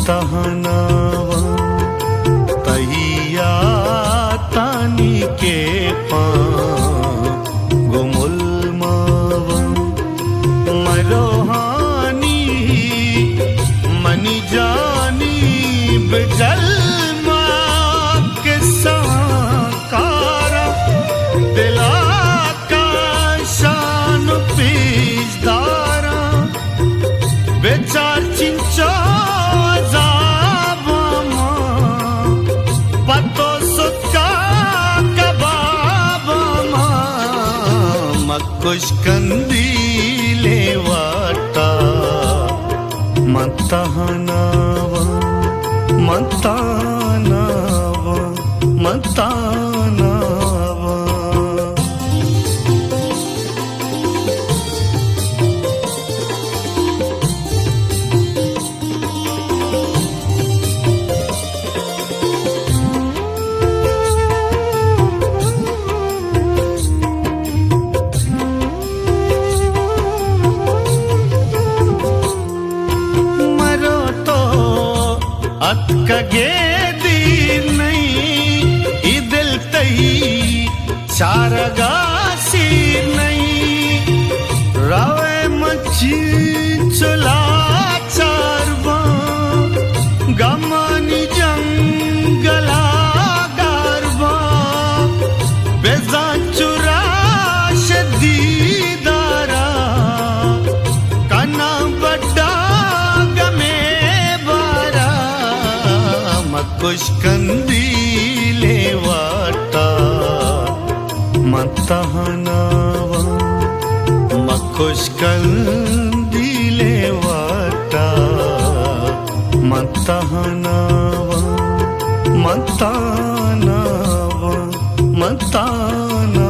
मतहनावा तहिया तानी के गुमुल मावा मरोहानी मनी जानी बिजल के साकारा दिला का शान पीजदारा बेचार चिंचा पतो सुका कबाबा मकुश कंदीले वाटा मतहनावा मतानावा मतानावा अतकगे दी नहीं इदिल तही चारगासी नहीं रावे मच्छी चला चारवा गमानी जंगला गारवा बेजा चुरा शदीदारा कना बड्डा मकुश कंदीले वाटा मतहनावा मकुश कंदीले वाटा मतहनावा मतानावा मतानावा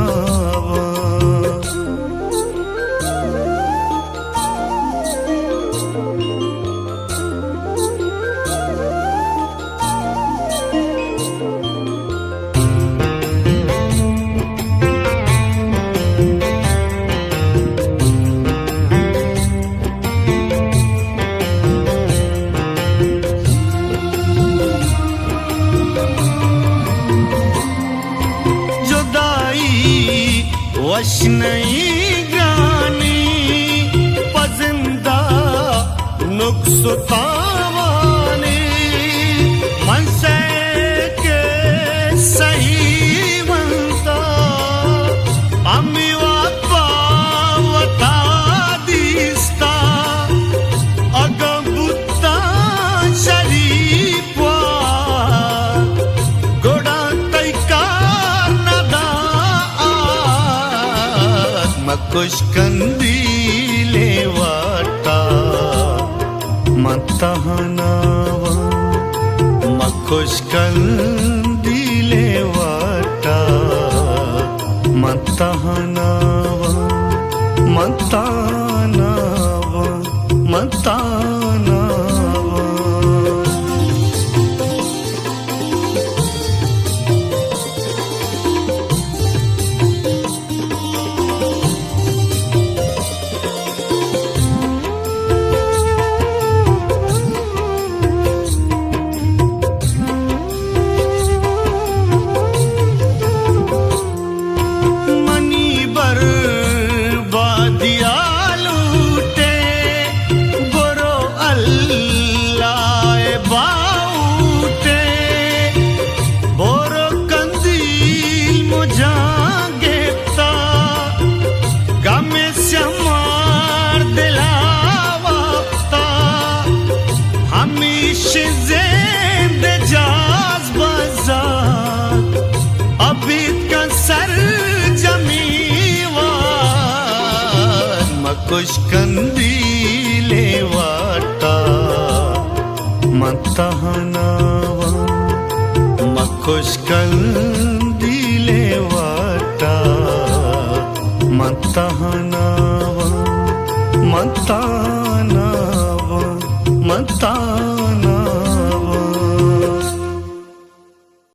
वश नहीं ग्रानी पजिंदा नुक्सुतावानी मनसे के सही बनता अम्मी वापा वता दिस्ता अगबुता शरीफवा गोड़ा तैकार नदा मकुश कंदीले वाटा मतहनावा मकुश कंदीले वाटा मतहनावा मतानावा मतानावा मकुश कंदीले वाटा मतहनावा मकुश कंदीले वाटा मतहनावा मतानावा मता